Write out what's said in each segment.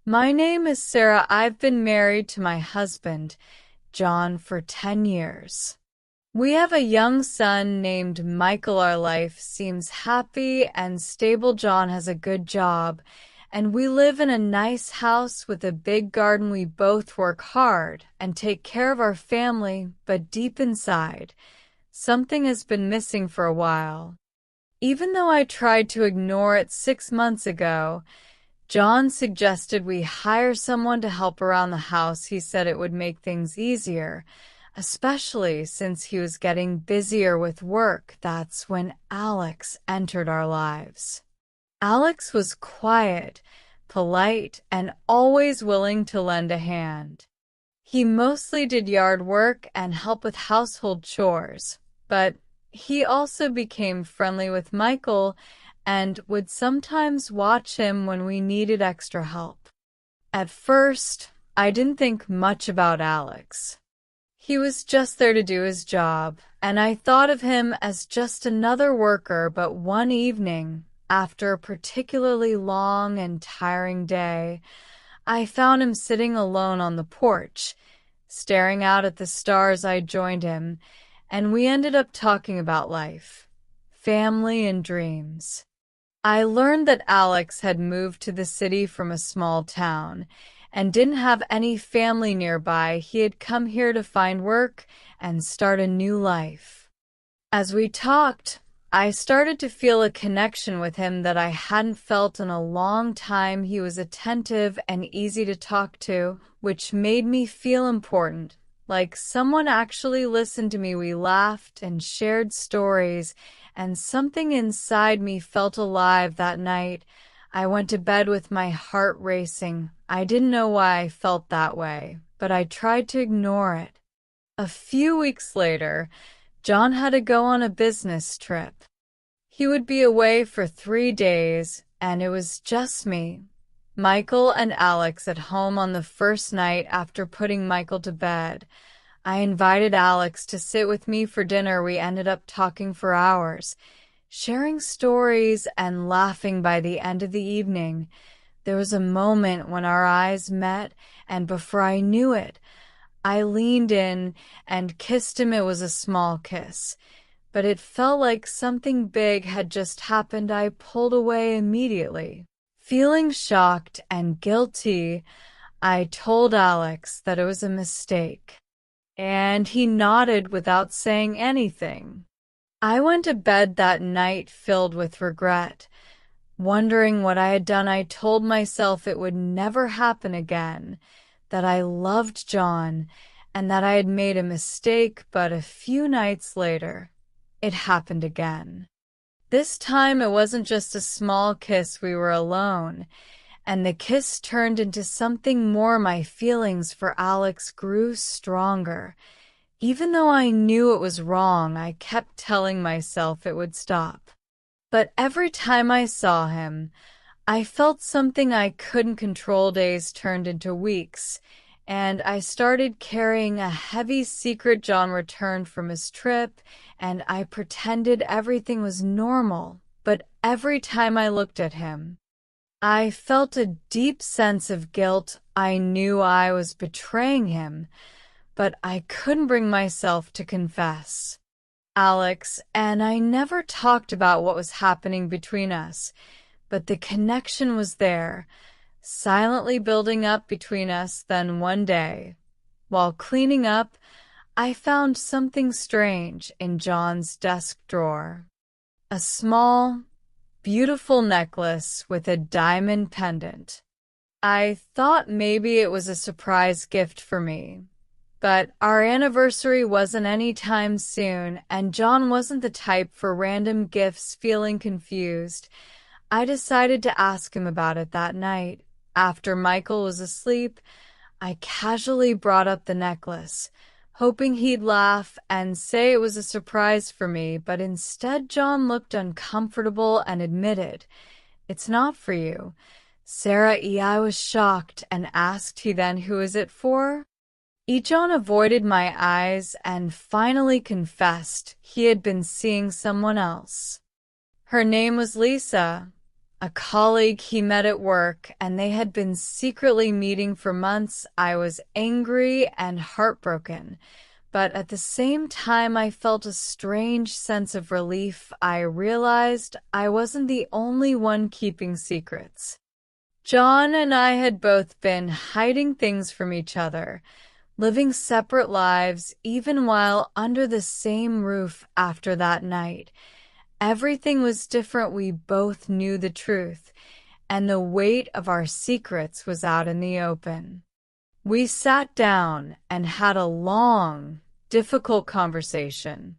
My name is Sarah. I've been married to my husband, John, for 10 years. We have a young son named Michael. Our life seems happy and stable. John has a good job, and we live in a nice house with a big garden. We both work hard and take care of our family, but deep inside, something has been missing for a while. Even though I tried to ignore it 6 months ago, John suggested we hire someone to help around the house. He said it would make things easier, especially since he was getting busier with work. That's when Alex entered our lives. Alex was quiet, polite, and always willing to lend a hand. He mostly did yard work and help with household chores, but he also became friendly with Michael and would sometimes watch him when we needed extra help. At first, I didn't think much about Alex. He was just there to do his job, and I thought of him as just another worker. But one evening, after a particularly long and tiring day, I found him sitting alone on the porch, staring out at the stars. I joined him, and we ended up talking about life, family, and dreams. I learned that Alex had moved to the city from a small town and didn't have any family nearby. He had come here to find work and start a new life. As we talked, I started to feel a connection with him that I hadn't felt in a long time. He was attentive and easy to talk to, which made me feel important, like someone actually listened to me. We laughed and shared stories, and something inside me felt alive that night. I went to bed with my heart racing. I didn't know why I felt that way, but I tried to ignore it. A few weeks later, John had to go on a business trip. He would be away for 3 days, and it was just me, Michael, and Alex at home. On the first night after putting Michael to bed, I invited Alex to sit with me for dinner. We ended up talking for hours, sharing stories and laughing. By the end of the evening, there was a moment when our eyes met, and before I knew it, I leaned in and kissed him. It was a small kiss, but it felt like something big had just happened. I pulled away immediately. Feeling shocked and guilty, I told Alex that it was a mistake, and he nodded without saying anything. I went to bed that night filled with regret, wondering what I had done. I told myself it would never happen again, that I loved John, and that I had made a mistake. But a few nights later, it happened again. This time it wasn't just a small kiss. We were alone, and the kiss turned into something more. My feelings for Alex grew stronger. Even though I knew it was wrong, I kept telling myself it would stop. But every time I saw him, I felt something I couldn't control. Days turned into weeks, and I started carrying a heavy secret. John returned from his trip, and I pretended everything was normal. But every time I looked at him, I felt a deep sense of guilt. I knew I was betraying him, but I couldn't bring myself to confess. Alex and I never talked about what was happening between us, but the connection was there, silently building up between us. Then one day, while cleaning up, I found something strange in John's desk drawer. A small, beautiful necklace with a diamond pendant. I thought maybe it was a surprise gift for me, but our anniversary wasn't anytime soon, and John wasn't the type for random gifts. Feeling confused, I decided to ask him about it that night. After Michael was asleep, I casually brought up the necklace, hoping he'd laugh and say it was a surprise for me, but instead John looked uncomfortable and admitted, "It's not for you, Sarah." I was shocked and asked he then, "Who is it for?" John avoided my eyes and finally confessed he had been seeing someone else. Her name was Lisa, a colleague he met at work, and they had been secretly meeting for months. I was angry and heartbroken, but at the same time I felt a strange sense of relief. I realized I wasn't the only one keeping secrets. John and I had both been hiding things from each other, living separate lives even while under the same roof after that night. Everything was different. We both knew the truth, and the weight of our secrets was out in the open. We sat down and had a long, difficult conversation.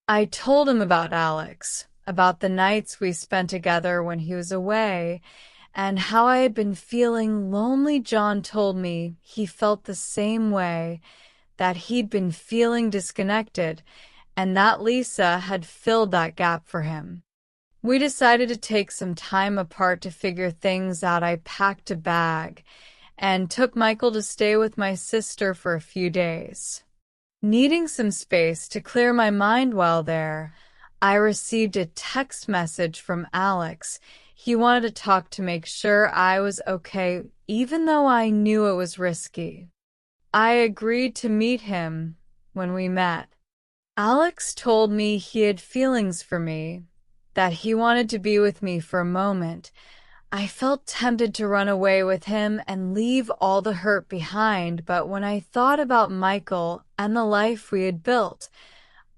I told him about Alex, about the nights we spent together when he was away, and how I had been feeling lonely. John told me he felt the same way, that he'd been feeling disconnected, and that Lisa had filled that gap for him. We decided to take some time apart to figure things out. I packed a bag and took Michael to stay with my sister for a few days. Needing some space to clear my mind while there, I received a text message from Alex. He wanted to talk to make sure I was okay, even though I knew it was risky. I agreed to meet him. When we met, Alex told me he had feelings for me, that he wanted to be with me for a moment. I felt tempted to run away with him and leave all the hurt behind, but when I thought about Michael and the life we had built,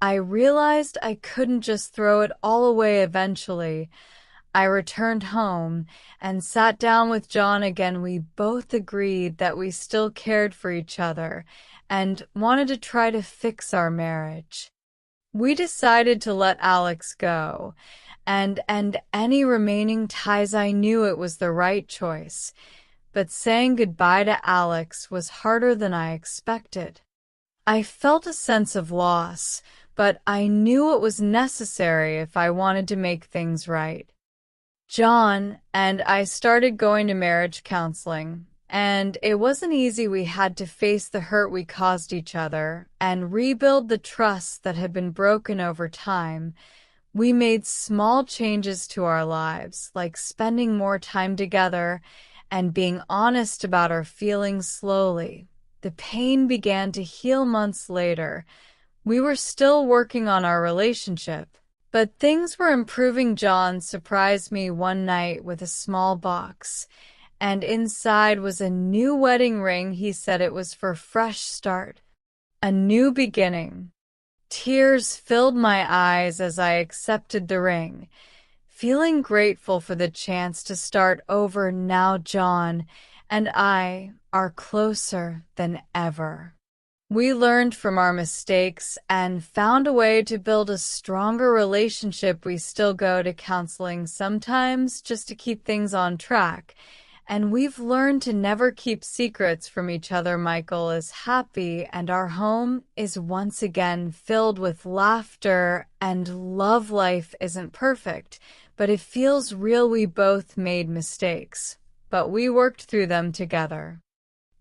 I realized I couldn't just throw it all away. Eventually, I returned home and sat down with John again. We both agreed that we still cared for each other and wanted to try to fix our marriage. We decided to let Alex go and end any remaining ties. I knew it was the right choice, but saying goodbye to Alex was harder than I expected. I felt a sense of loss, but I knew it was necessary if I wanted to make things right. John and I started going to marriage counseling, and it wasn't easy. We had to face the hurt we caused each other and rebuild the trust that had been broken over time. We made small changes to our lives, like spending more time together and being honest about our feelings. Slowly, the pain began to heal. Months later, we were still working on our relationship, but things were improving. John surprised me one night with a small box, and inside was a new wedding ring. He said it was for a fresh start, a new beginning. Tears filled my eyes as I accepted the ring, feeling grateful for the chance to start over. Now John and I are closer than ever. We learned from our mistakes and found a way to build a stronger relationship. We still go to counseling sometimes just to keep things on track, and we've learned to never keep secrets from each other. Michael is happy, and our home is once again filled with laughter and love. Life isn't perfect, but it feels real. We both made mistakes, but we worked through them together.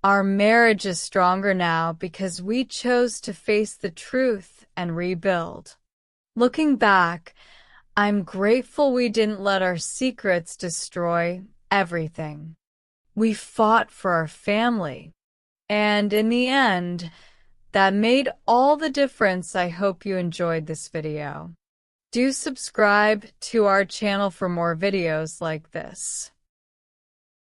Our marriage is stronger now because we chose to face the truth and rebuild. Looking back, I'm grateful we didn't let our secrets destroy everything. We fought for our family, and in the end, that made all the difference. I hope you enjoyed this video. Do subscribe to our channel for more videos like this.